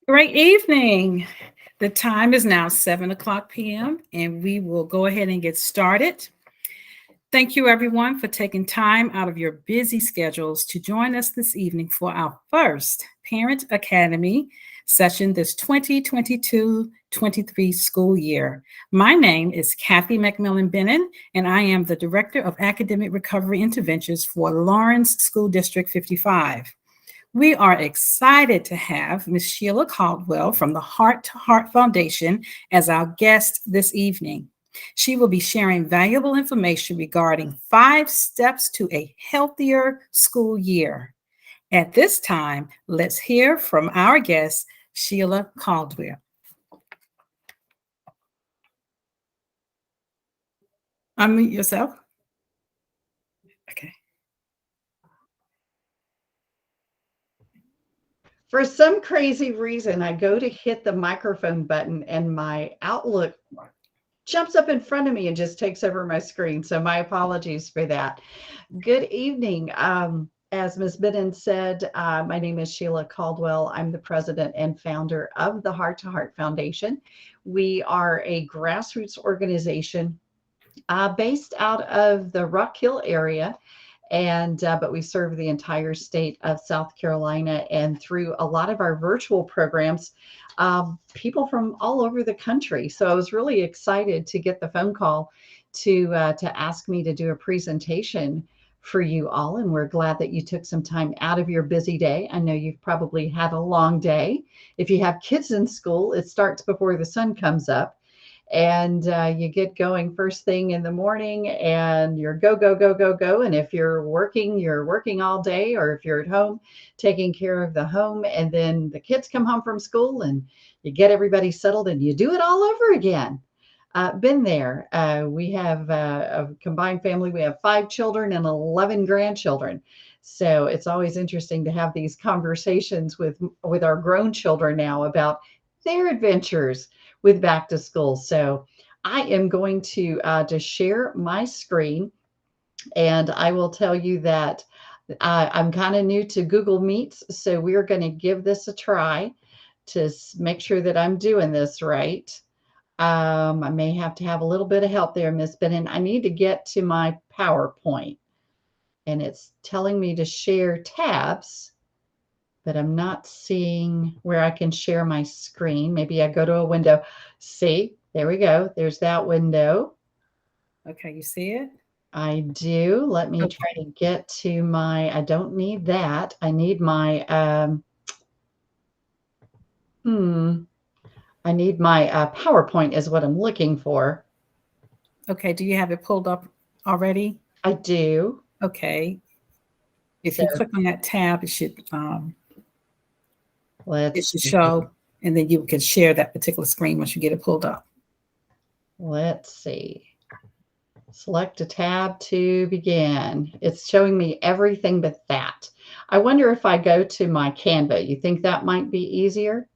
Great evening. The time is now 7 o'clock p.m., and we will go ahead and get started. Thank you, everyone, for taking time out of your busy schedules to join us this evening for our first Parent Academy session this 2022-23 school year. My name is Kathy McMillan Bennon, and I am the Director of Academic Recovery Interventions for Lawrence School District 55. We are excited to have Ms. Sheila Caldwell from the Heart to Heart Foundation as our guest this evening. She will be sharing valuable information regarding 5 steps to a healthier school year. At this time, let's hear from our guest, Sheila Caldwell. Unmute yourself. Okay. For some crazy reason, I go to hit the microphone button and my Outlook jumps up in front of me and just takes over my screen. So my apologies for that. Good evening. As Ms. Bennon said, my name is Sheila Caldwell. I'm the president and founder of the Heart to Heart Foundation. We are a grassroots organization based out of the Rock Hill area, and but we serve the entire state of South Carolina, and through a lot of our virtual programs, people from all over the country. So I was really excited to get the phone call to ask me to do a presentation for you all, and we're glad that you took some time out of your busy day. I know you've probably had a long day. If you have kids in school, it starts before the sun comes up, and you get going first thing in the morning, and you're go go go go go. And if you're working all day, or if you're at home taking care of the home, and then the kids come home from school and you get everybody settled and you do it all over again. Been there. We have a combined family. We have 5 children and 11 grandchildren, so it's always interesting to have these conversations with our grown children now about their adventures with back to school. So I am going to share my screen, and I will tell you that I'm kind of new to Google Meets, so we're going to give this a try to make sure that I'm doing this right. I may have to have a little bit of help there, Miss Bennon. I need to get to my PowerPoint, and it's telling me to share tabs, but I'm not seeing where I can share my screen. Maybe I go to a window. See, there we go. There's that window. Okay, you see it? I do. Let me try to get to I don't need that. I need I need my PowerPoint is what I'm looking for. Okay, do you have it pulled up already? I do. Okay. If you click on that tab, it should show, and then you can share that particular screen once you get it pulled up. Let's see. Select a tab to begin. It's showing me everything but that. I wonder if I go to my Canva, you think that might be easier?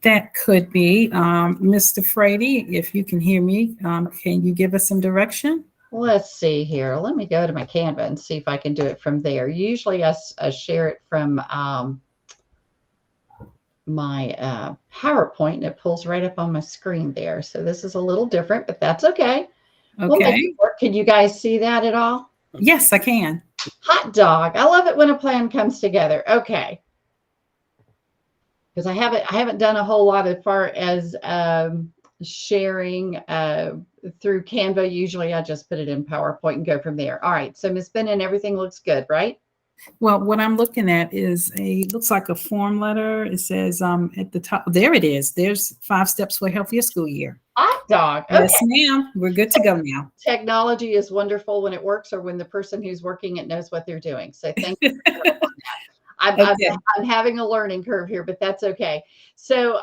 That could be. Mr. Frady, if you can hear me, can you give us some direction? Let's see here. Let me go to my Canva and see if I can do it from there. Usually I share it from my PowerPoint, and it pulls right up on my screen there. So this is a little different, but that's okay. We'll make it work. Can you guys see that at all? Yes, I can. Hot dog. I love it when a plan comes together. Okay. Because I haven't done a whole lot as far as sharing through Canva. Usually I just put it in PowerPoint and go from there. All right. So Ms. Bennon, everything looks good, right? Well, what I'm looking at is looks like a form letter. It says at the top, there it is. There's 5 steps for a healthier school year. Hot dog. Okay. Yes, ma'am. We're good to go now. Technology is wonderful when it works, or when the person who's working it knows what they're doing. So thank you. I'm having a learning curve here, but that's okay. So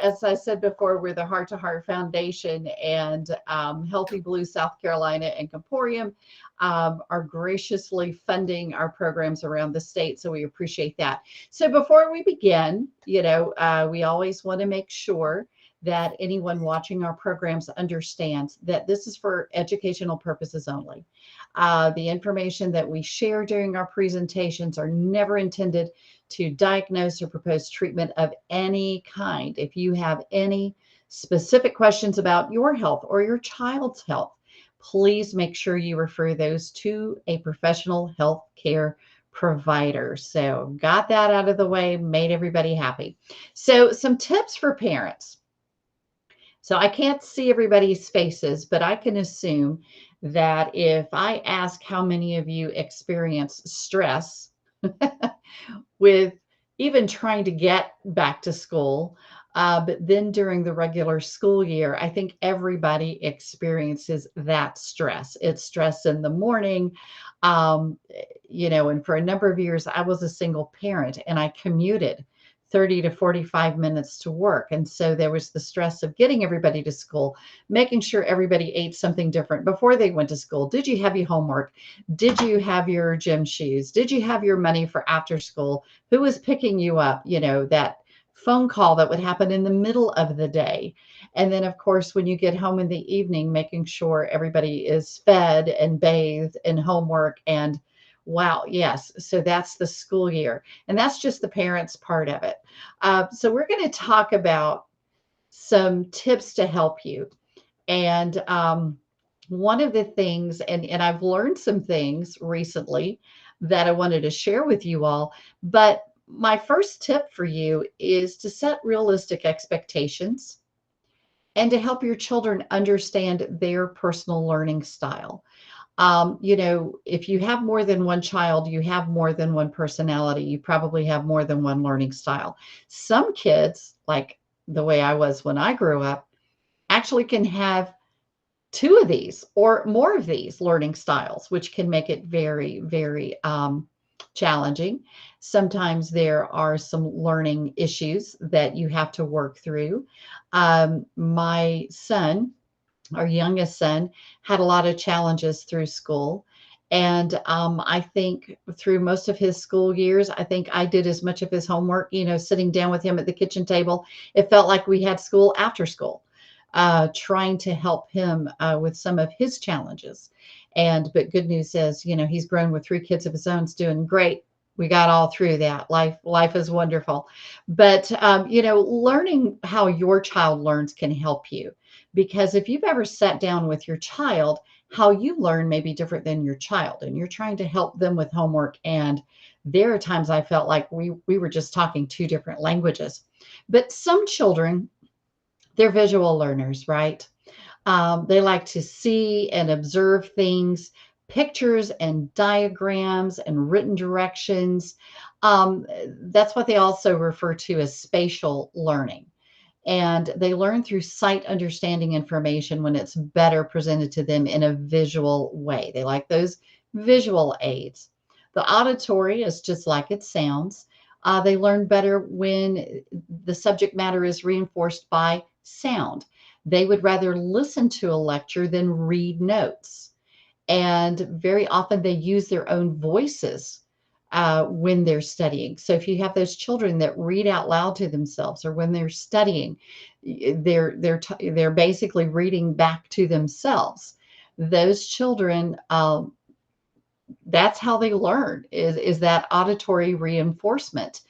as I said before, we're the Heart to Heart Foundation, and Healthy Blue South Carolina and Comporium are graciously funding our programs around the state. So we appreciate that. So before we begin, we always want to make sure that anyone watching our programs understands that this is for educational purposes only. The information that we share during our presentations are never intended to diagnose or propose treatment of any kind. If you have any specific questions about your health or your child's health, please make sure you refer those to a professional health care provider. So, got that out of the way, made everybody happy. So, some tips for parents. So, I can't see everybody's faces, but I can assume that if I ask how many of you experience stress with even trying to get back to school. But then during the regular school year, I think everybody experiences that stress. It's stress in the morning. And for a number of years, I was a single parent and I commuted 30 to 45 minutes to work. And so there was the stress of getting everybody to school, making sure everybody ate something different before they went to school. Did you have your homework? Did you have your gym shoes? Did you have your money for after school? Who was picking you up? That phone call that would happen in the middle of the day. And then, of course, when you get home in the evening, making sure everybody is fed and bathed and homework and wow, yes. So that's the school year. And that's just the parents' part of it. So we're going to talk about some tips to help you. And one of the things, and I've learned some things recently that I wanted to share with you all. But my first tip for you is to set realistic expectations and to help your children understand their personal learning style. If you have more than one child, you have more than one personality. You probably have more than one learning style. Some kids, like the way I was when I grew up, actually can have two of these or more of these learning styles, which can make it very, very challenging. Sometimes there are some learning issues that you have to work through. My son, our youngest son, had a lot of challenges through school. And I think through most of his school years, I think I did as much of his homework, sitting down with him at the kitchen table. It felt like we had school after school, trying to help him with some of his challenges. But good news is, he's grown with 3 kids of his own. He's doing great. We got all through that. Life is wonderful. But, learning how your child learns can help you. Because if you've ever sat down with your child, how you learn may be different than your child, and you're trying to help them with homework. And there are times I felt like we were just talking 2 different languages. But some children, they're visual learners, right? They like to see and observe things, pictures and diagrams and written directions. That's what they also refer to as spatial learning. And they learn through sight understanding information when it's better presented to them in a visual way. They like those visual aids. The auditory is just like it sounds. They learn better when the subject matter is reinforced by sound. They would rather listen to a lecture than read notes. And very often they use their own voices when they're studying. So if you have those children that read out loud to themselves, or when they're studying, they're basically reading back to themselves. Those children, that's how they learn, is that auditory reinforcement.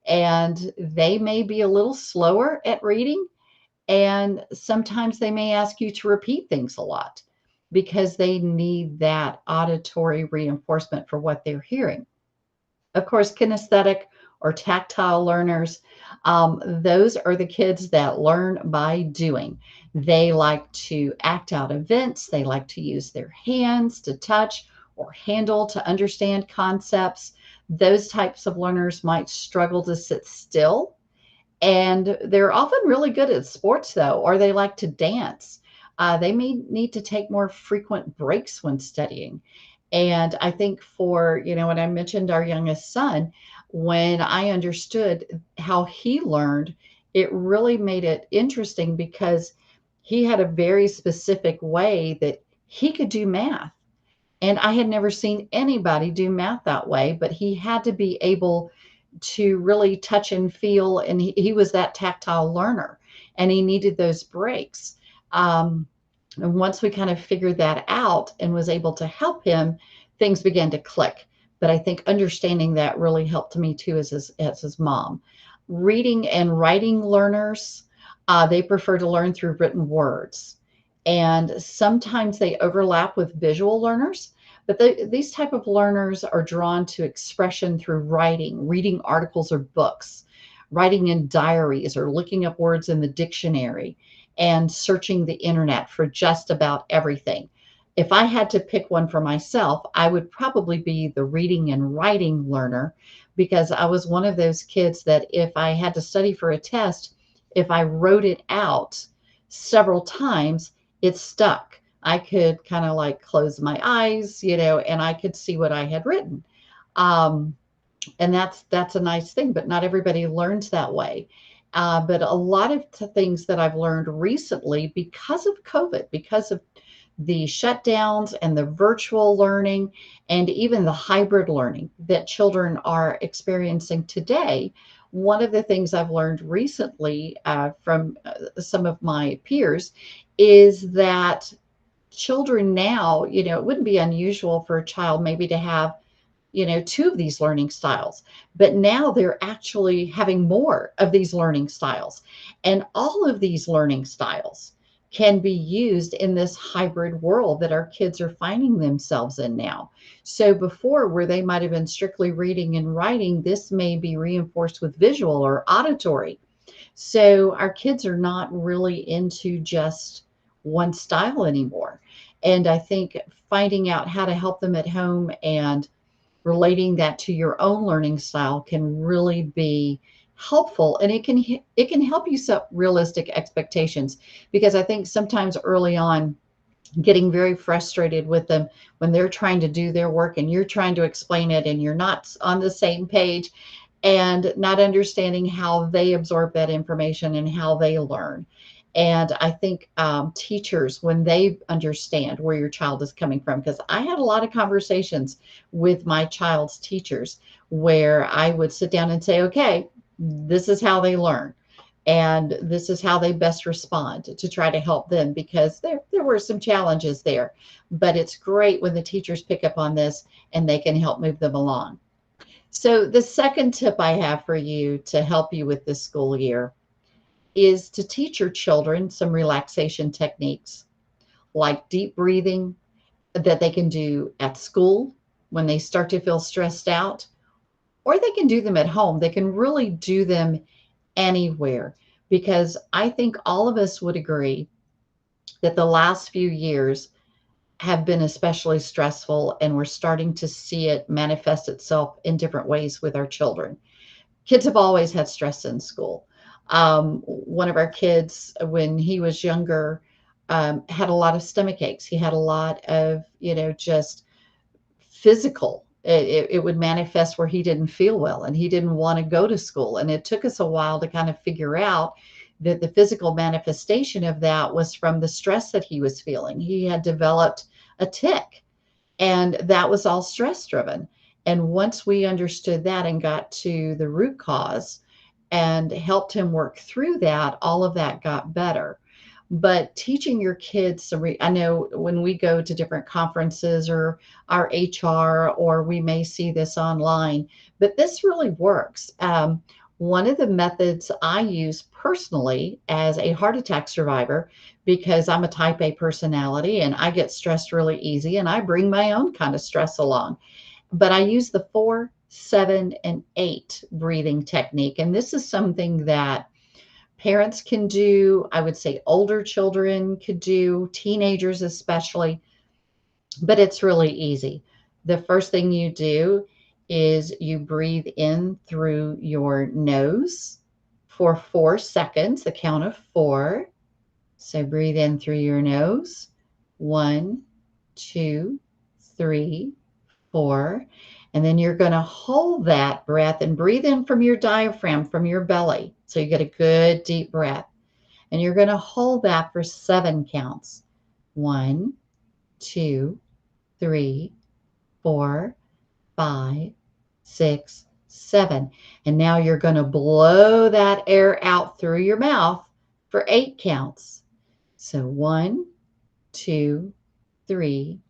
And they may be a little slower at reading, and sometimes they may ask you to repeat things a lot because they need that auditory reinforcement for what they're hearing. Of course, kinesthetic or tactile learners, those are the kids that learn by doing. They like to act out events. They like to use their hands to touch or handle to understand concepts. Those types of learners might struggle to sit still. And they're often really good at sports, though, or they like to dance. They may need to take more frequent breaks when studying. And I think when I mentioned our youngest son, when I understood how he learned, it really made it interesting because he had a very specific way that he could do math. And I had never seen anybody do math that way, but he had to be able to really touch and feel. And he was that tactile learner. and he needed those breaks. And once we kind of figured that out and was able to help him, things began to click. But I think understanding that really helped me too as his mom. Reading and writing learners, they prefer to learn through written words. And sometimes they overlap with visual learners, but these type of learners are drawn to expression through writing, reading articles or books, writing in diaries or looking up words in the dictionary and searching the internet for just about everything. If I had to pick one for myself, I would probably be the reading and writing learner, because I was one of those kids that if I had to study for a test, if I wrote it out several times, it stuck. I could kind of like close my eyes, and I could see what I had written. Um, and that's a nice thing, but not everybody learns that way. But a lot of things that I've learned recently because of COVID, because of the shutdowns and the virtual learning and even the hybrid learning that children are experiencing today. One of the things I've learned recently from some of my peers is that children now, it wouldn't be unusual for a child maybe to have two of these learning styles, but now they're actually having more of these learning styles. And all of these learning styles can be used in this hybrid world that our kids are finding themselves in now. So before, where they might have been strictly reading and writing, this may be reinforced with visual or auditory. So our kids are not really into just one style anymore. And I think finding out how to help them at home and relating that to your own learning style can really be helpful, and it can help you set realistic expectations, because I think sometimes early on getting very frustrated with them when they're trying to do their work and you're trying to explain it and you're not on the same page, and not understanding how they absorb that information and how they learn. And I think teachers, when they understand where your child is coming from, because I had a lot of conversations with my child's teachers where I would sit down and say, okay, this is how they learn. And this is how they best respond to try to help them, because there were some challenges there. But it's great when the teachers pick up on this and they can help move them along. So the second tip I have for you to help you with this school year is to teach your children some relaxation techniques like deep breathing that they can do at school when they start to feel stressed out, or they can do them at home. They can really do them anywhere, because I think all of us would agree that the last few years have been especially stressful, and we're starting to see it manifest itself in different ways with our children. Kids have always had stress in school. One of our kids, when he was younger, had a lot of stomach aches. He had a lot of, just physical. It would manifest where he didn't feel well and he didn't want to go to school. And it took us a while to kind of figure out that the physical manifestation of that was from the stress that he was feeling. He had developed a tic, and that was all stress driven. And once we understood that and got to the root cause and helped him work through that, all of that got better. But teaching your kids I know when we go to different conferences or our HR, or we may see this online, but this really works. One of the methods I use personally as a heart attack survivor, because I'm a type A personality and I get stressed really easy and I bring my own kind of stress along. But I use the 4, 7, and 8 breathing technique. And this is something that parents can do. I would say older children could do, teenagers especially, but it's really easy. The first thing you do is you breathe in through your nose for 4 seconds, the count of 4. So breathe in through your nose. 1, 2, 3, 4. And then you're going to hold that breath and breathe in from your diaphragm, from your belly. So you get a good deep breath. And you're going to hold that for 7 counts. 1, 2, 3, 4, 5, 6, 7. And now you're going to blow that air out through your mouth for 8 counts. So 1, 2, 3,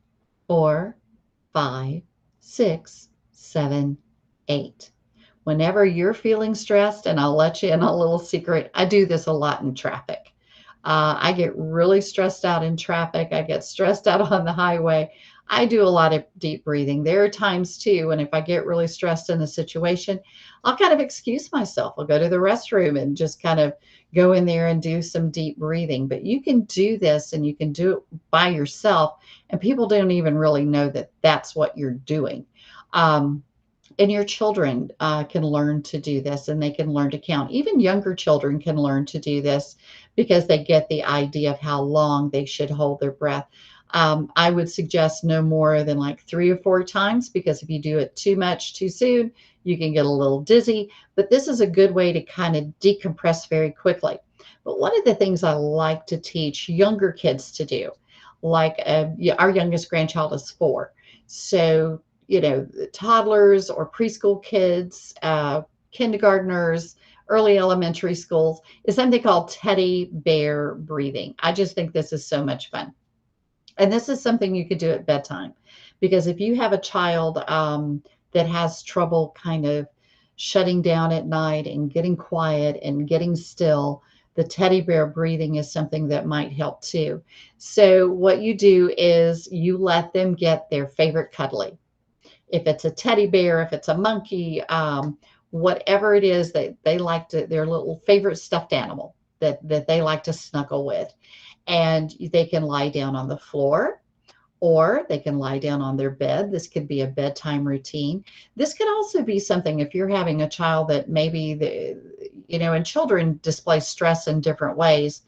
4, 5, 6, 7, 8. Whenever you're feeling stressed, and I'll let you in a little secret, I do this a lot in traffic. I get really stressed out in traffic. I get stressed out on the highway. I do a lot of deep breathing. There are times too when if I get really stressed in a situation, I'll kind of excuse myself. I'll go to the restroom and just kind of go in there and do some deep breathing. But you can do this and you can do it by yourself, and people don't even really know that that's what you're doing. Um, and your children can learn to do this, and they can learn to count. Even younger children can learn to do this because they get the idea of how long they should hold their breath. I would suggest no more than like 3 or 4 times, because if you do it too much too soon, you can get a little dizzy. But this is a good way to kind of decompress very quickly. But one of the things I like to teach younger kids to do, like our youngest grandchild is 4. So toddlers or preschool kids, kindergartners, early elementary schools, is something called teddy bear breathing. I just think this is so much fun. And this is something you could do at bedtime, because if you have a child that has trouble kind of shutting down at night and getting quiet and getting still, the teddy bear breathing is something that might help too. So what you do is you let them get their favorite cuddly. If it's a teddy bear, if it's a monkey, whatever it is that they like to, their little favorite stuffed animal that they like to snuggle with. And they can lie down on the floor, or they can lie down on their bed. This could be a bedtime routine. This could also be something if you're having a child that maybe and children display stress in different ways.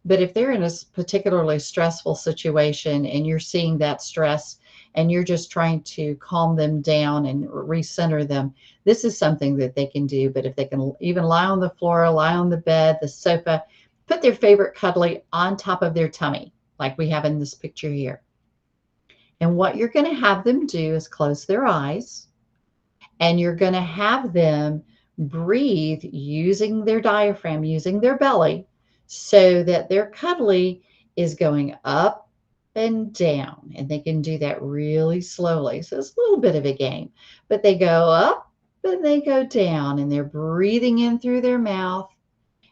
But if they're in a particularly stressful situation and you're seeing that stress and you're just trying to calm them down and recenter them, this is something that they can do. But if they can even lie on the floor, lie on the bed, the sofa, put their favorite cuddly on top of their tummy, like we have in this picture here. And what you're going to have them do is close their eyes, and you're going to have them breathe using their diaphragm, using their belly, so that their cuddly is going up and down. And they can do that really slowly. So it's a little bit of a game, but they go up and they go down, and they're breathing in through their mouth,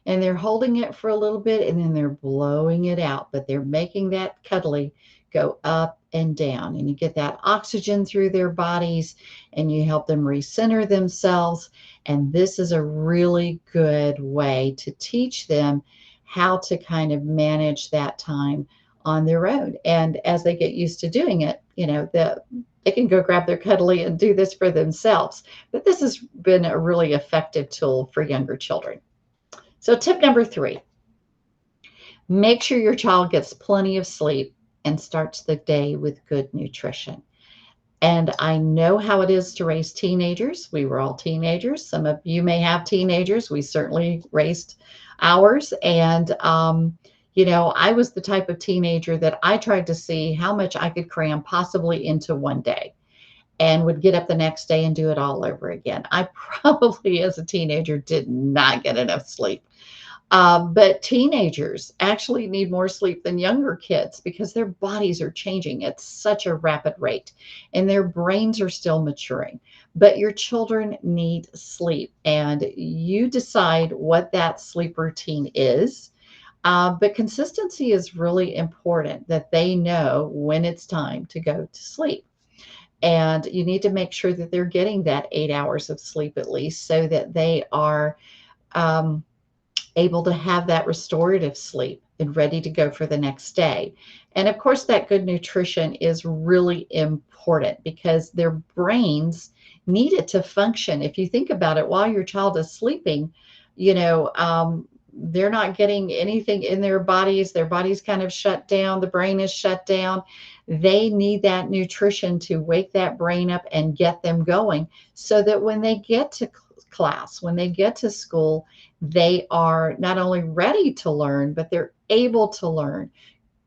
and they're holding it for a little bit, and then they're blowing it out, but they're making that cuddly go up and down, and you get that oxygen through their bodies, and you help them recenter themselves. And this is a really good way to teach them how to kind of manage that time on their own. And as they get used to doing it, they can go grab their cuddly and do this for themselves. But this has been a really effective tool for younger children. So tip number 3, make sure your child gets plenty of sleep and starts the day with good nutrition. And I know how it is to raise teenagers. We were all teenagers. Some of you may have teenagers. We certainly raised ours. And, I was the type of teenager that I tried to see how much I could cram possibly into one day, and would get up the next day and do it all over again. I probably, as a teenager, did not get enough sleep. But teenagers actually need more sleep than younger kids, because their bodies are changing at such a rapid rate and their brains are still maturing. But your children need sleep, and you decide what that sleep routine is. But consistency is really important, that they know when it's time to go to sleep. And you need to make sure that they're getting that 8 hours of sleep at least, so that they are able to have that restorative sleep and ready to go for the next day. And of course, that good nutrition is really important, because their brains need it to function. If you think about it, while your child is sleeping, they're not getting anything in their bodies. Their body's kind of shut down. The brain is shut down. They need that nutrition to wake that brain up and get them going, so that when they get to class, when they get to school, they are not only ready to learn, but they're able to learn.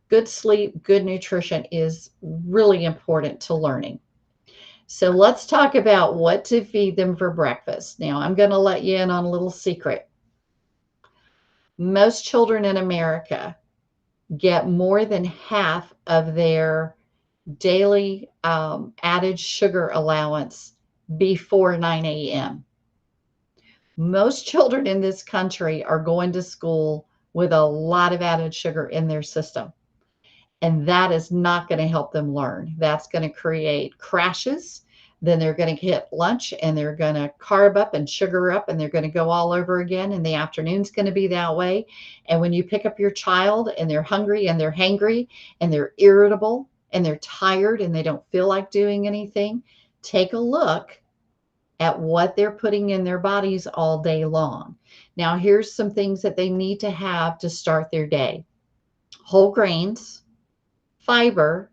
Good sleep, good nutrition is really important to learning. So let's talk about what to feed them for breakfast. Now, I'm going to let you in on a little secret. Most children in America get more than half of their daily added sugar allowance before 9 a.m. Most children in this country are going to school with a lot of added sugar in their system. And that is not going to help them learn. That's going to create crashes. Then they're going to hit lunch and they're going to carb up and sugar up and they're going to go all over again. And the afternoon's going to be that way. And when you pick up your child and they're hungry and they're hangry and they're irritable and they're tired and they don't feel like doing anything, take a look at what they're putting in their bodies all day long. Now, here's some things that they need to have to start their day: whole grains, fiber,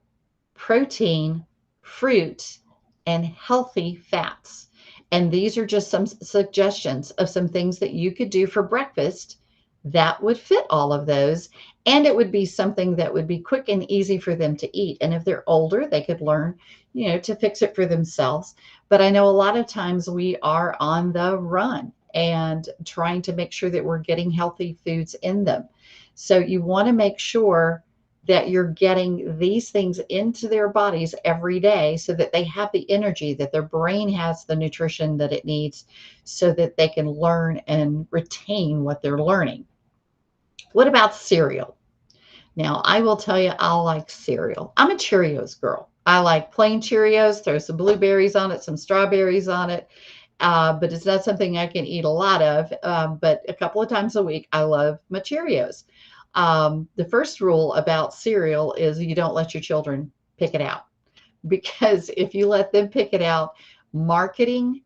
protein, fruit, and healthy fats. And these are just some suggestions of some things that you could do for breakfast that would fit all of those. And it would be something that would be quick and easy for them to eat. And if they're older, they could learn, to fix it for themselves. But I know a lot of times we are on the run and trying to make sure that we're getting healthy foods in them. So you want to make sure that you're getting these things into their bodies every day so that they have the energy, that their brain has the nutrition that it needs so that they can learn and retain what they're learning. What about cereal? Now, I will tell you, I like cereal. I'm a Cheerios girl. I like plain Cheerios, throw some blueberries on it, some strawberries on it. But it's not something I can eat a lot of. But a couple of times a week, I love my Cheerios. The first rule about cereal is you don't let your children pick it out, because if you let them pick it out, marketing,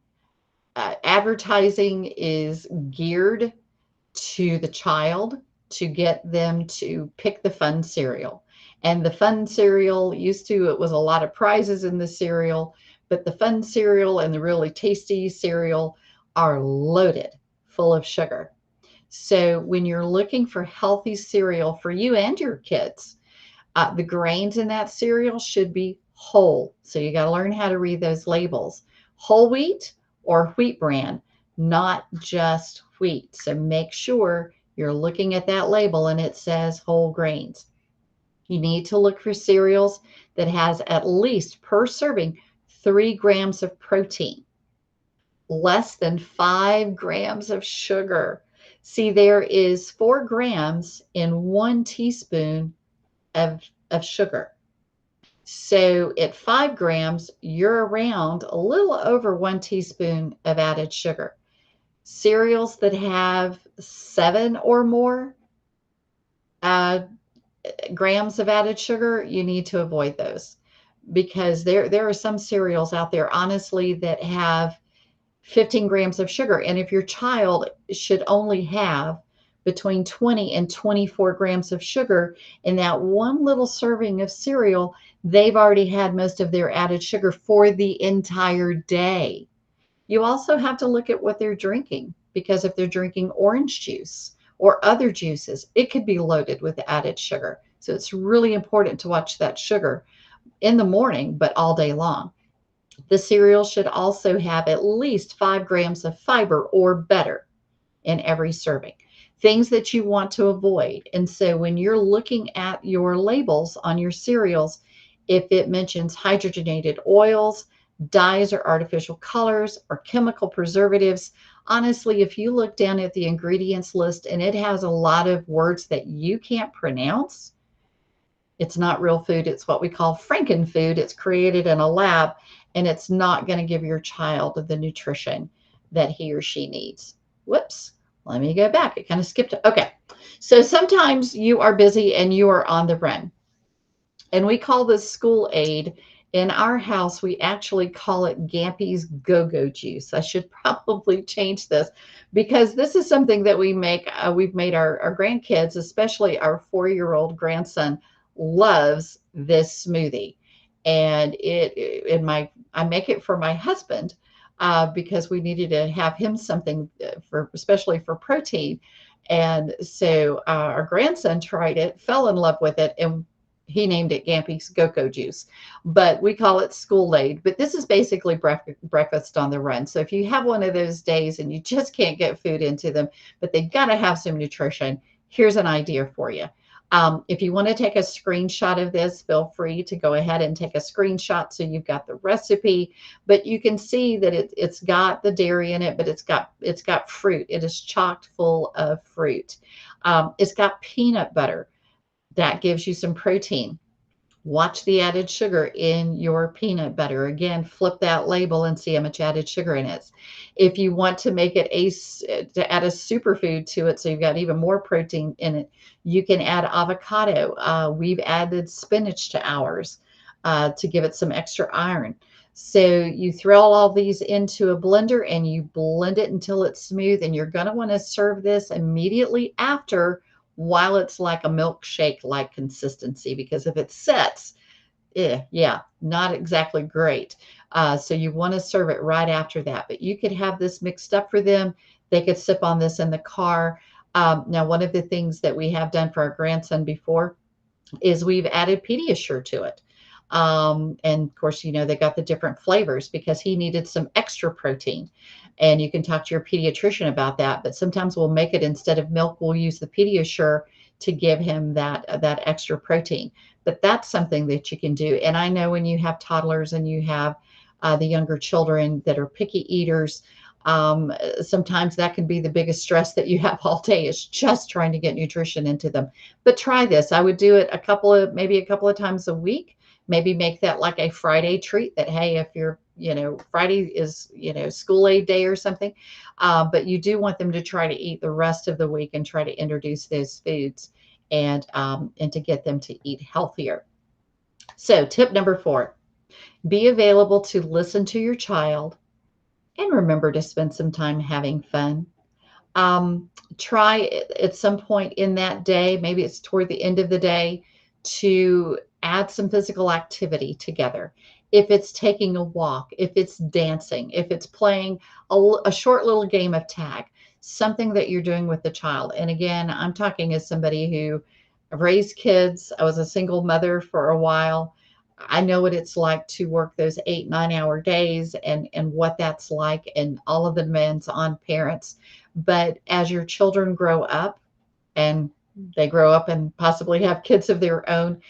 advertising is geared to the child to get them to pick the fun cereal. And the fun cereal it was a lot of prizes in the cereal, but the fun cereal and the really tasty cereal are loaded full of sugar. So when you're looking for healthy cereal for you and your kids, the grains in that cereal should be whole. So you got to learn how to read those labels. Whole wheat or wheat bran, not just wheat. So make sure you're looking at that label and it says whole grains. You need to look for cereals that has at least per serving 3 grams of protein, less than 5 grams of sugar. See, there is 4 grams in 1 teaspoon of sugar. So at 5 grams, you're around a little over 1 teaspoon of added sugar. Cereals that have 7 or more grams of added sugar, you need to avoid those, because there are some cereals out there, honestly, that have 15 grams of sugar. And if your child should only have between 20 and 24 grams of sugar in that one little serving of cereal, they've already had most of their added sugar for the entire day. You also have to look at what they're drinking, because if they're drinking orange juice or other juices, it could be loaded with added sugar. So it's really important to watch that sugar in the morning, but all day long. The cereal should also have at least 5 grams of fiber or better in every serving. Things that you want to avoid. And so when you're looking at your labels on your cereals, if it mentions hydrogenated oils, dyes or artificial colors, or chemical preservatives, honestly, if you look down at the ingredients list and it has a lot of words that you can't pronounce, it's not real food. It's what we call frankenfood. It's created in a lab, and it's not going to give your child the nutrition that he or she needs. Whoops. Let me go back. It kind of skipped it. Okay. So sometimes you are busy and you are on the run. And we call this school aid. In our house, we actually call it Gampy's Go-Go Juice. I should probably change this, because this is something that we make. We've made our grandkids, especially our 4-year-old grandson, loves this smoothie. And I make it for my husband because we needed to have him something especially for protein. And so our grandson tried it, fell in love with it, and he named it Gampy's Go-Go Juice, but we call it School-Aid. But this is basically breakfast on the run. So if you have one of those days and you just can't get food into them, but they got to have some nutrition, here's an idea for you. If you want to take a screenshot of this, feel free to go ahead and take a screenshot so you've got the recipe, but you can see that it's got the dairy in it, but it's got fruit. It is chocked full of fruit. It's got peanut butter. That gives you some protein. Watch the added sugar in your peanut butter. Again, flip that label and see how much added sugar in it. If you want to make it to add a superfood to it, so you've got even more protein in it, you can add avocado. We've added spinach to ours to give it some extra iron. So you throw all these into a blender and you blend it until it's smooth, and you're going to want to serve this immediately after, while it's like a milkshake-like consistency, because if it sets, yeah, not exactly great. So you want to serve it right after that. But you could have this mixed up for them. They could sip on this in the car. Now, one of the things that we have done for our grandson before is we've added Pediasure to it. And of course, they got the different flavors because he needed some extra protein. And you can talk to your pediatrician about that. But sometimes we'll make it, instead of milk, we'll use the Pediasure to give him that extra protein. But that's something that you can do. And I know when you have toddlers and you have the younger children that are picky eaters, sometimes that can be the biggest stress that you have all day, is just trying to get nutrition into them. But try this. I would do it maybe a couple of times a week. Maybe make that like a Friday treat, that, hey, if you're, Friday is, School-Aid day or something. But you do want them to try to eat the rest of the week and try to introduce those foods and to get them to eat healthier. So tip number 4, be available to listen to your child and remember to spend some time having fun. Try at some point in that day, maybe it's toward the end of the day, to add some physical activity together. If it's taking a walk, if it's dancing, if it's playing a short little game of tag, something that you're doing with the child. And again, I'm talking as somebody who raised kids. I was a single mother for a while. I know what it's like to work those 8-9 hour days and what that's like, and all of the demands on parents. But as your children grow up, and they grow up and possibly have kids of their own,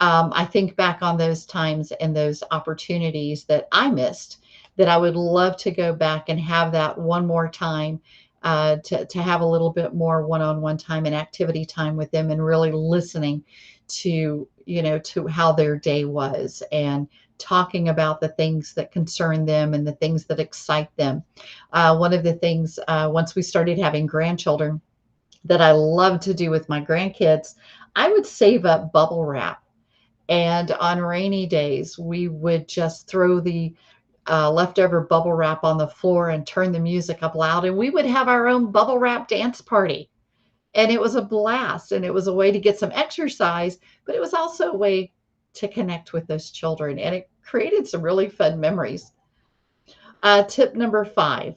I think back on those times and those opportunities that I missed, that I would love to go back and have that one more time, to have a little bit more one-on-one time and activity time with them, and really listening to how their day was, and talking about the things that concern them and the things that excite them. One of the things, once we started having grandchildren, that I love to do with my grandkids, I would save up bubble wrap. And on rainy days, we would just throw the leftover bubble wrap on the floor and turn the music up loud. And we would have our own bubble wrap dance party. And it was a blast. And it was a way to get some exercise, but it was also a way to connect with those children. And it created some really fun memories. Tip number 5,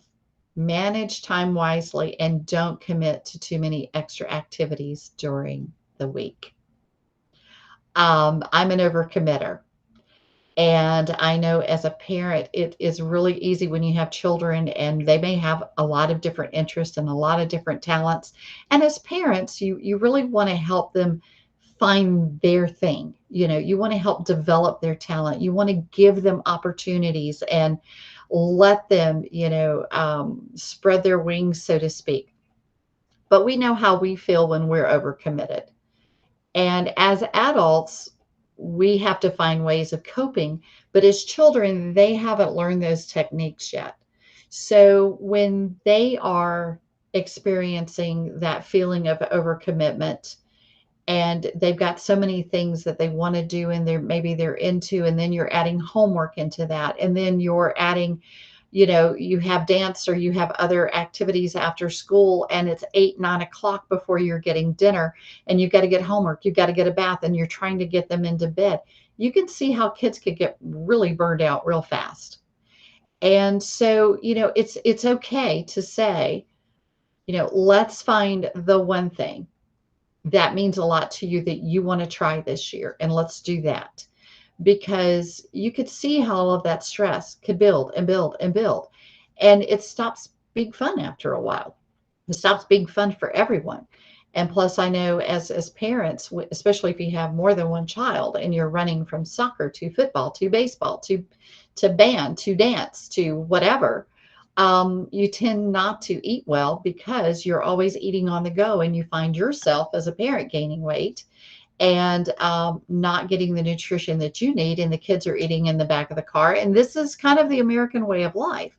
manage time wisely and don't commit to too many extra activities during the week. I'm an overcommitter. And I know as a parent, it is really easy when you have children and they may have a lot of different interests and a lot of different talents. And as parents, you really want to help them find their thing. You want to help develop their talent. You want to give them opportunities and let them, spread their wings, so to speak. But we know how we feel when we're overcommitted. And as adults, we have to find ways of coping. But as children, they haven't learned those techniques yet. So when they are experiencing that feeling of overcommitment, and they've got so many things that they want to do and maybe they're into, and then you're adding homework into that, and then you're adding, you have dance or you have other activities after school, and it's 8-9 o'clock before you're getting dinner, and you've got to get homework, you've got to get a bath, and you're trying to get them into bed. You can see how kids could get really burned out real fast. And so, it's okay to say, let's find the one thing that means a lot to you that you want to try this year. And let's do that, because you could see how all of that stress could build and build and build. And it stops being fun after a while. It stops being fun for everyone. And plus, I know as parents, especially if you have more than one child and you're running from soccer to football to baseball to band to dance to whatever, you tend not to eat well because you're always eating on the go, and you find yourself as a parent gaining weight and not getting the nutrition that you need, and the kids are eating in the back of the car. And this is kind of the American way of life,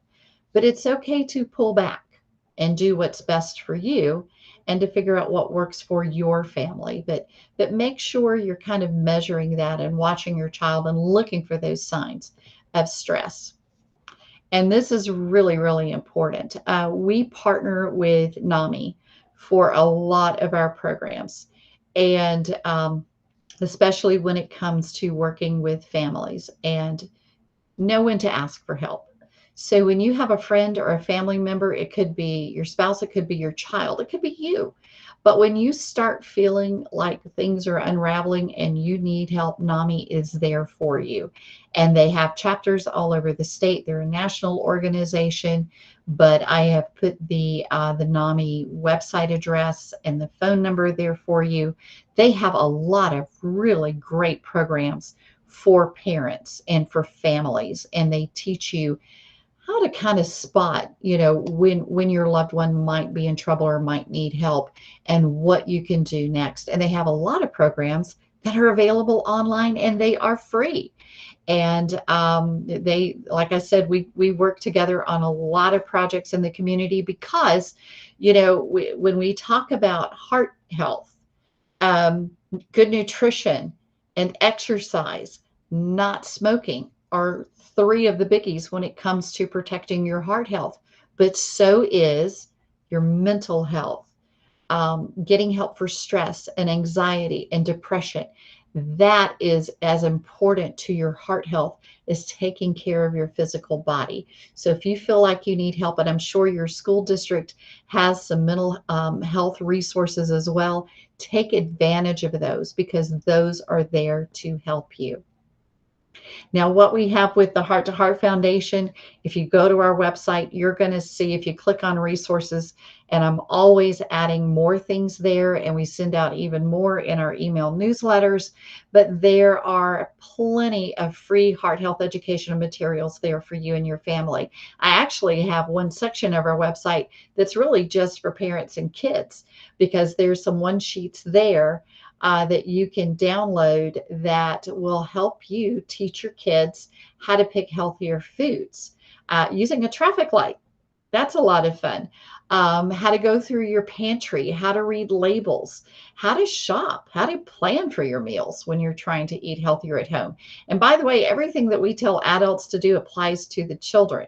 but it's okay to pull back and do what's best for you and to figure out what works for your family. But make sure you're kind of measuring that and watching your child and looking for those signs of stress. And this is really, really important. We partner with NAMI for a lot of our programs, and especially when it comes to working with families, and know when to ask for help. So when you have a friend or a family member, it could be your spouse, it could be your child, it could be you. But when you start feeling like things are unraveling and you need help, NAMI is there for you. And they have chapters all over the state. They're a national organization, but I have put the NAMI website address and the phone number there for you. They have a lot of really great programs for parents and for families, and they teach you how to kind of spot, when your loved one might be in trouble or might need help, and what you can do next. And they have a lot of programs that are available online, and they are free. And they, like I said, we work together on a lot of projects in the community because, when we talk about heart health, um, good nutrition, and exercise, not smoking are three of the biggies when it comes to protecting your heart health. But so is your mental health, getting help for stress and anxiety and depression. That is as important to your heart health as taking care of your physical body. So if you feel like you need help, and I'm sure your school district has some mental health resources as well, take advantage of those, because those are there to help you. Now, what we have with the Heart to Heart Foundation, if you go to our website, you're going to see, if you click on resources, and I'm always adding more things there, and we send out even more in our email newsletters, but there are plenty of free heart health educational materials there for you and your family. I actually have one section of our website that's really just for parents and kids, because there's some one sheets there that you can download that will help you teach your kids how to pick healthier foods using a traffic light. That's a lot of fun. How to go through your pantry, how to read labels, how to shop, how to plan for your meals when you're trying to eat healthier at home. And by the way, everything that we tell adults to do applies to the children.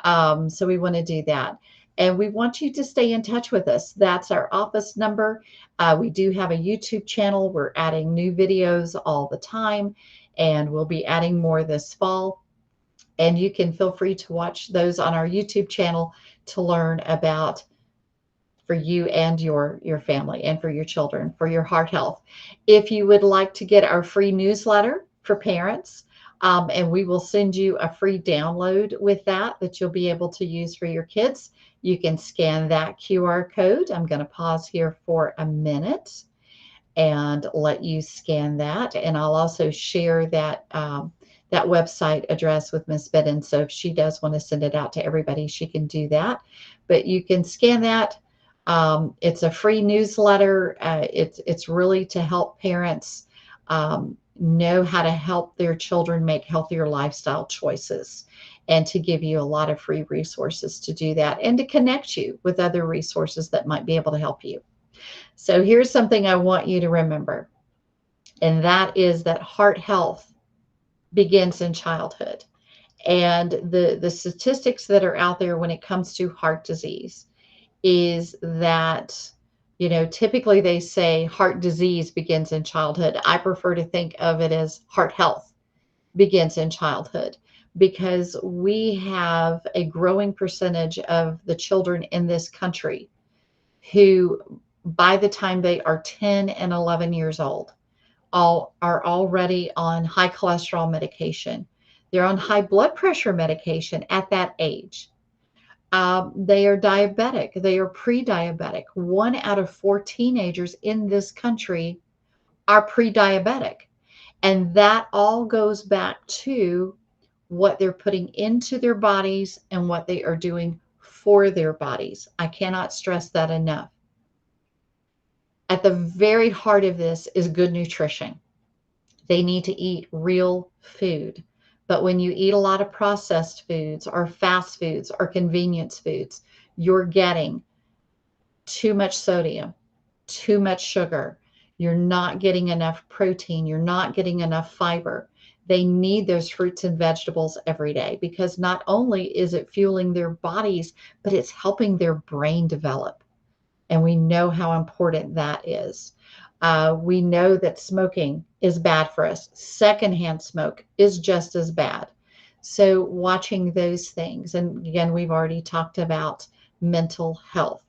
So we want to do that. And we want you to stay in touch with us. That's our office number. We do have a YouTube channel. We're adding new videos all the time, and we'll be adding more this fall. And you can feel free to watch those on our YouTube channel to learn about, for you and your family and for your children, for your heart health. If you would like to get our free newsletter for parents, and we will send you a free download with that you'll be able to use for your kids. You can scan that QR code. I'm going to pause here for a minute and let you scan that. And I'll also share that that website address with Miss Bidden. So if she does want to send it out to everybody, she can do that. But you can scan that. It's a free newsletter. It's really to help parents know how to help their children make healthier lifestyle choices, and to give you a lot of free resources to do that, and to connect you with other resources that might be able to help you. So here's something I want you to remember, and that is that heart health begins in childhood. And the statistics that are out there when it comes to heart disease is that, typically they say heart disease begins in childhood. I prefer to think of it as heart health begins in childhood, because we have a growing percentage of the children in this country who by the time they are 10 and 11 years old, all are already on high cholesterol medication. They're on high blood pressure medication at that age. They are diabetic. They are pre-diabetic. 1 out of 4 teenagers in this country are pre-diabetic. And that all goes back to what they're putting into their bodies and what they are doing for their bodies. I cannot stress that enough. At the very heart of this is good nutrition. They need to eat real food. But when you eat a lot of processed foods or fast foods or convenience foods, you're getting too much sodium, too much sugar. You're not getting enough protein. You're not getting enough fiber. They need those fruits and vegetables every day because not only is it fueling their bodies, but it's helping their brain develop. And we know how important that is. We know that smoking is bad for us. Secondhand smoke is just as bad. So watching those things, and again, we've already talked about mental health,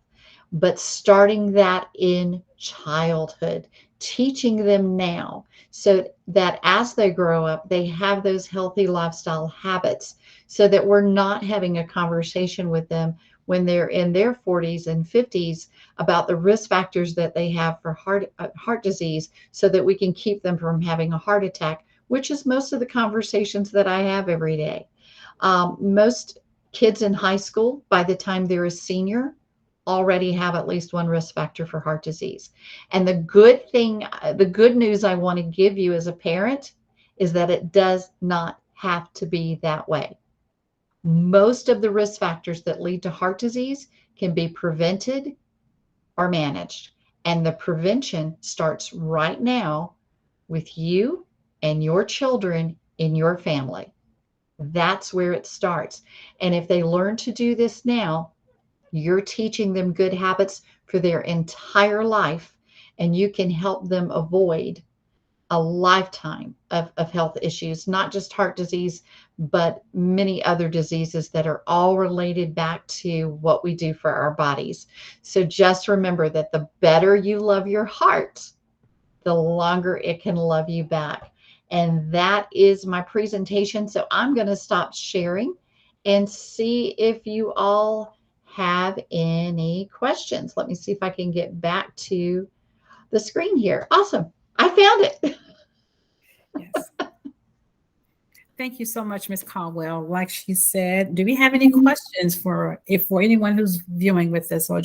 but starting that in childhood, teaching them now so that as they grow up, they have those healthy lifestyle habits so that we're not having a conversation with them when they're in their 40s and 50s about the risk factors that they have for heart disease so that we can keep them from having a heart attack, which is most of the conversations that I have every day. Most kids in high school, by the time they're a senior, already have at least one risk factor for heart disease. And the good news I want to give you as a parent is that it does not have to be that way. Most of the risk factors that lead to heart disease can be prevented or managed. And the prevention starts right now with you and your children in your family. That's where it starts. And if they learn to do this now, you're teaching them good habits for their entire life, and you can help them avoid a lifetime of health issues, not just heart disease, but many other diseases that are all related back to what we do for our bodies. So just remember that the better you love your heart, the longer it can love you back. And that is my presentation. So I'm going to stop sharing and see if you all have any questions. Let me see if I can get back to the screen here. Awesome. I found it. Yes. Thank you so much, Ms. Caldwell. Like she said, do we have any questions for anyone who's viewing with us or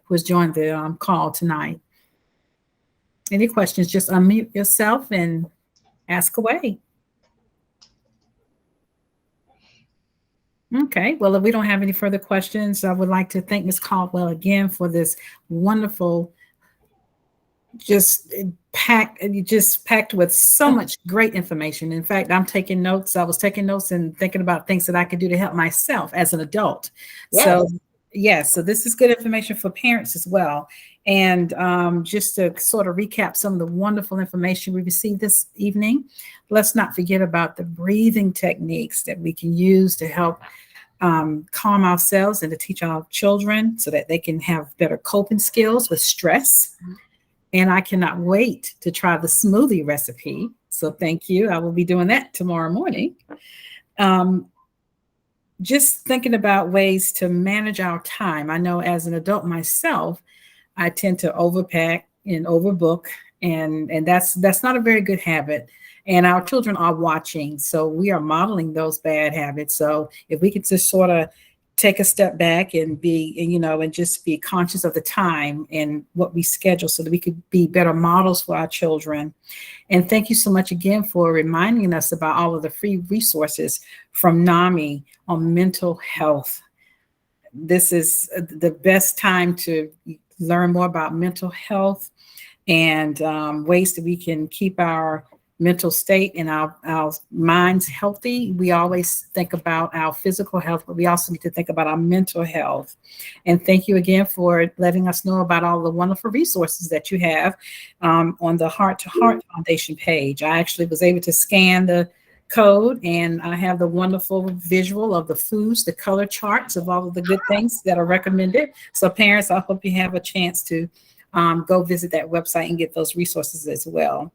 who's joined the call tonight? Any questions? Just unmute yourself and ask away. Okay, well, if we don't have any further questions, I would like to thank Ms. Caldwell again for this wonderful, just packed with so much great information. In fact, I'm taking notes. I was taking notes and thinking about things that I could do to help myself as an adult. Yes. So yes, so this is good information for parents as well. And just to sort of recap some of the wonderful information we received this evening, let's not forget about the breathing techniques that we can use to help calm ourselves and to teach our children so that they can have better coping skills with stress. And I cannot wait to try the smoothie recipe. So thank you. I will be doing that tomorrow morning. Just thinking about ways to manage our time. I know as an adult myself, I tend to overpack and overbook, and that's not a very good habit. And our children are watching, so we are modeling those bad habits. So if we could just sort of take a step back and just be conscious of the time and what we schedule so that we could be better models for our children. And thank you so much again for reminding us about all of the free resources from NAMI on mental health. This is the best time to learn more about mental health and ways that we can keep our mental state and our minds healthy. We always think about our physical health, but we also need to think about our mental health. And thank you again for letting us know about all the wonderful resources that you have on the Heart to Heart Foundation page. I actually was able to scan the code, and I have the wonderful visual of the foods, the color charts of all of the good things that are recommended. So parents, I hope you have a chance to go visit that website and get those resources as well.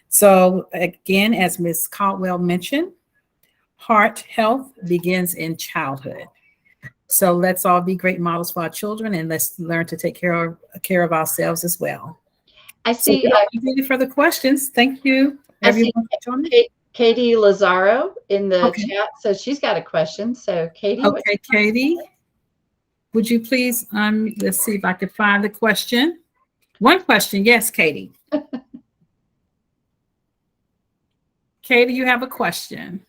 So again, as Ms. Caldwell mentioned, heart health begins in childhood. So let's all be great models for our children, and let's learn to take care of ourselves as well. I So see. any further questions? Thank you, everyone, for joining. Katie Lazaro in the Okay. chat says she's got a question. So Katie. Okay, Katie, would you please, let's see if I can find the question. One question. Yes, Katie. Katie, you have a question.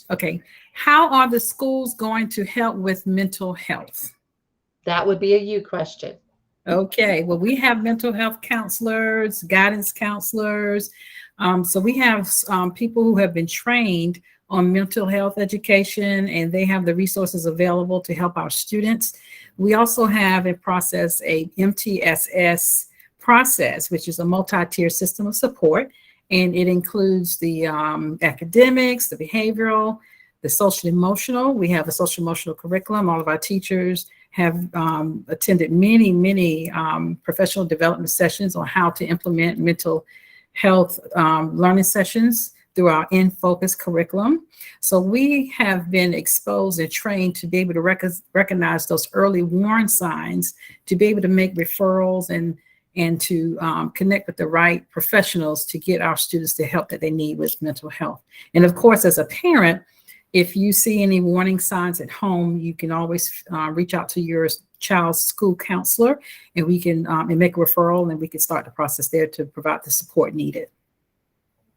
Okay. How are the schools going to help with mental health? That would be a you question. Okay. Well, we have mental health counselors, guidance counselors. So we have people who have been trained on mental health education, and they have the resources available to help our students. We also have in process a MTSS process, which is a multi-tier system of support. And it includes the academics, the behavioral, the social emotional. We have a social emotional curriculum. All of our teachers have attended many professional development sessions on how to implement mental health learning sessions through our in-focus curriculum. So we have been exposed and trained to be able to recognize those early warning signs, to be able to make referrals and to connect with the right professionals to get our students the help that they need with mental health. And of course, as a parent, if you see any warning signs at home, you can always reach out to your child's school counselor, and we can and make a referral, and we can start the process there to provide the support needed.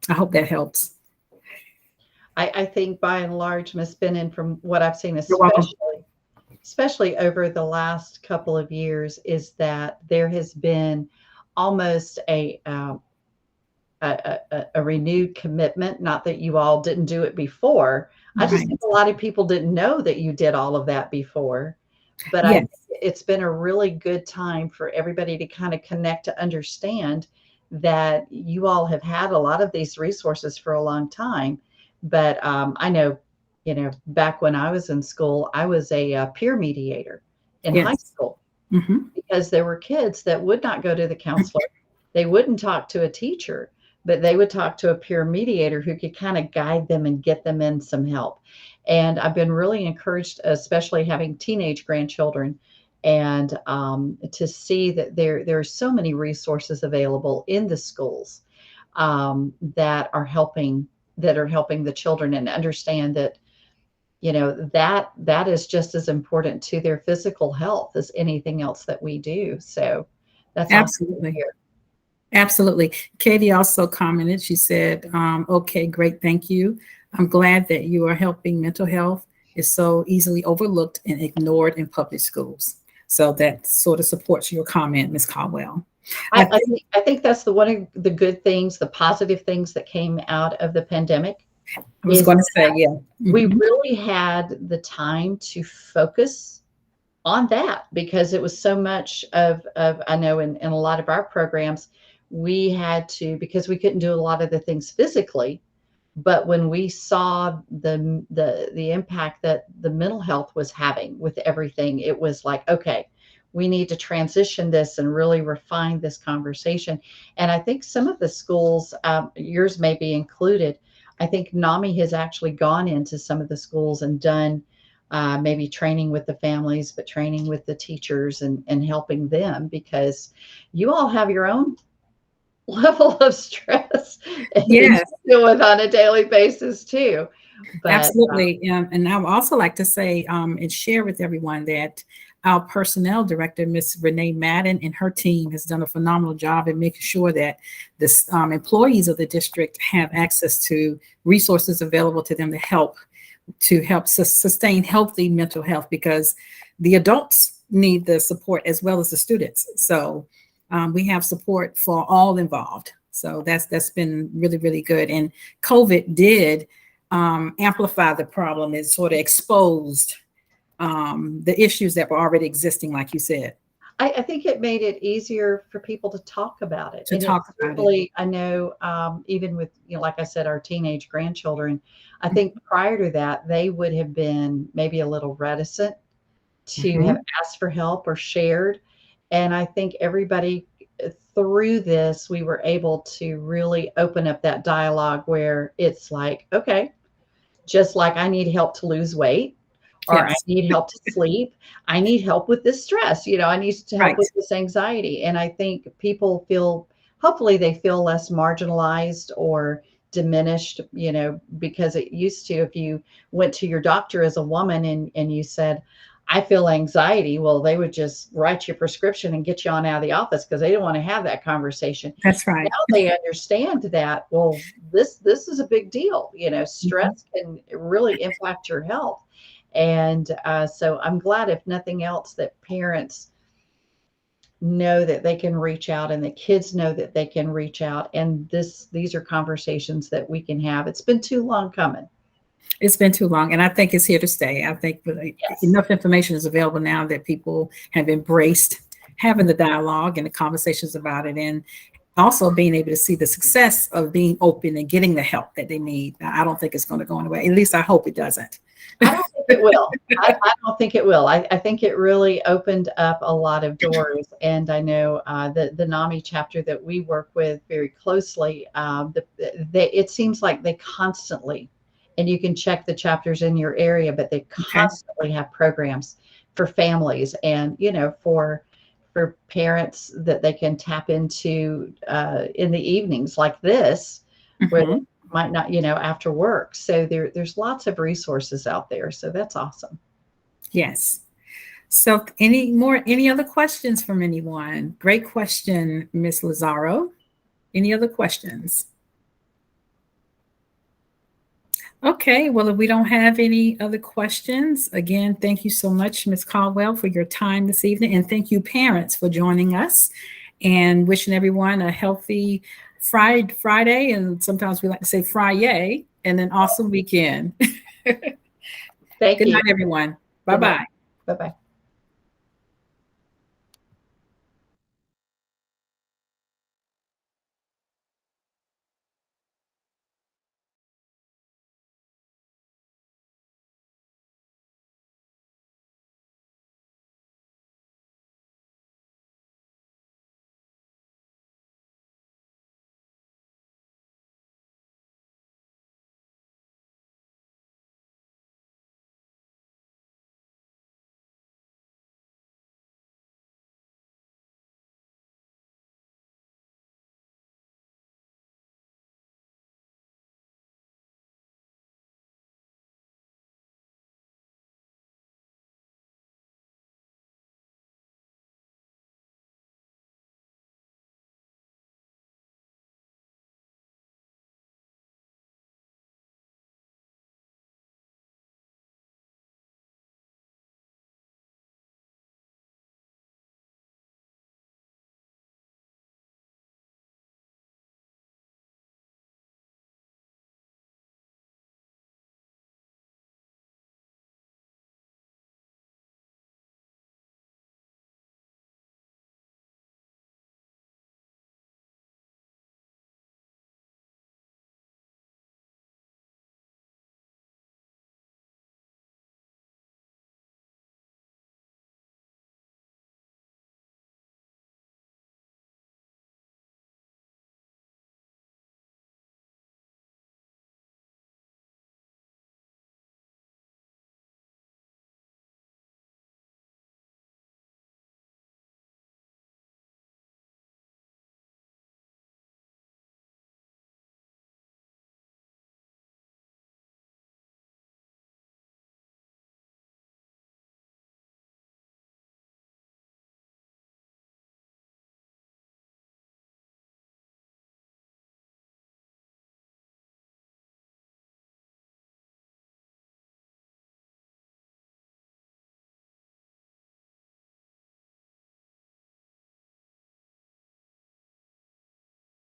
I hope that helps. I think by and large, Ms. Bennon, from what I've seen, especially over the last couple of years, is that there has been almost a renewed commitment. Not that you all didn't do it before. I just think a lot of people didn't know that you did all of that before. But yes. It's been a really good time for everybody to kind of connect, to understand that you all have had a lot of these resources for a long time. But I know, back when I was in school, I was a peer mediator in high school, because there were kids that would not go to the counselor. They wouldn't talk to a teacher, but they would talk to a peer mediator who could kind of guide them and get them in some help. And I've been really encouraged, especially having teenage grandchildren, and to see that there are so many resources available in the schools that are helping the children, and understand that that is just as important to their physical health as anything else that we do. So that's absolutely. Absolutely. Katie also commented, she said, okay, great, thank you. I'm glad that you are helping. Mental health is so easily overlooked and ignored in public schools. So that sort of supports your comment, Ms. Caldwell. I think that's one of the good things, the positive things that came out of the pandemic. I was going to say, yeah. We really had the time to focus on that, because it was so much of I know in a lot of our programs, we had to, because we couldn't do a lot of the things physically, but when we saw the impact that the mental health was having with everything, it was like, okay, we need to transition this and really refine this conversation. And I think some of the schools, yours may be included, I think NAMI has actually gone into some of the schools and done maybe training with the families, but training with the teachers and helping them, because you all have your own level of stress and deal with on a daily basis too. But, absolutely. And I would also like to say and share with everyone that our personnel director, Ms. Renee Madden, and her team has done a phenomenal job in making sure that the employees of the district have access to resources available to them to help sustain healthy mental health, because the adults need the support as well as the students. So we have support for all involved. So that's been really, really good. And COVID did amplify the problem and sort of exposed the issues that were already existing, like you said. I think it made it easier for people to talk about it. I know even with, like I said, our teenage grandchildren, I think prior to that, they would have been maybe a little reticent to have asked for help or shared. And I think everybody through this, we were able to really open up that dialogue where it's like, okay, just like I need help to lose weight, or I Yes. need help to sleep, I need help with this stress, I need to help Right. with this anxiety. And I think people feel, hopefully they feel less marginalized or diminished, because it used to, if you went to your doctor as a woman and you said, I feel anxiety, well, they would just write you a prescription and get you on out of the office because they didn't want to have that conversation. That's Now right. they understand that, well, this is a big deal. Mhm. Stress can really impact your health. And so I'm glad, if nothing else, that parents know that they can reach out and the kids know that they can reach out. And these are conversations that we can have. It's been too long coming. It's been too long, and I think it's here to stay. I think Yes. enough information is available now that people have embraced having the dialogue and the conversations about it, and also being able to see the success of being open and getting the help that they need. I don't think it's going to go away. At least I hope it doesn't. I don't think it will. I don't think it will. I think it really opened up a lot of doors. And I know the NAMI chapter that we work with very closely, it seems like they constantly, and you can check the chapters in your area, but they Okay. constantly have programs for families and, for parents that they can tap into in the evenings like this, where they Mhm. might not, after work. So there's lots of resources out there. So that's awesome. Yes. So, any other questions from anyone? Great question, Miss Lazaro. Any other questions? Okay, well, if we don't have any other questions, again, thank you so much, Ms. Caldwell, for your time this evening. And thank you, parents, for joining us, and wishing everyone a healthy Friday. And sometimes we like to say Friday, and an awesome weekend. Thank Good you. night, everyone. Bye Good night. bye. Bye bye.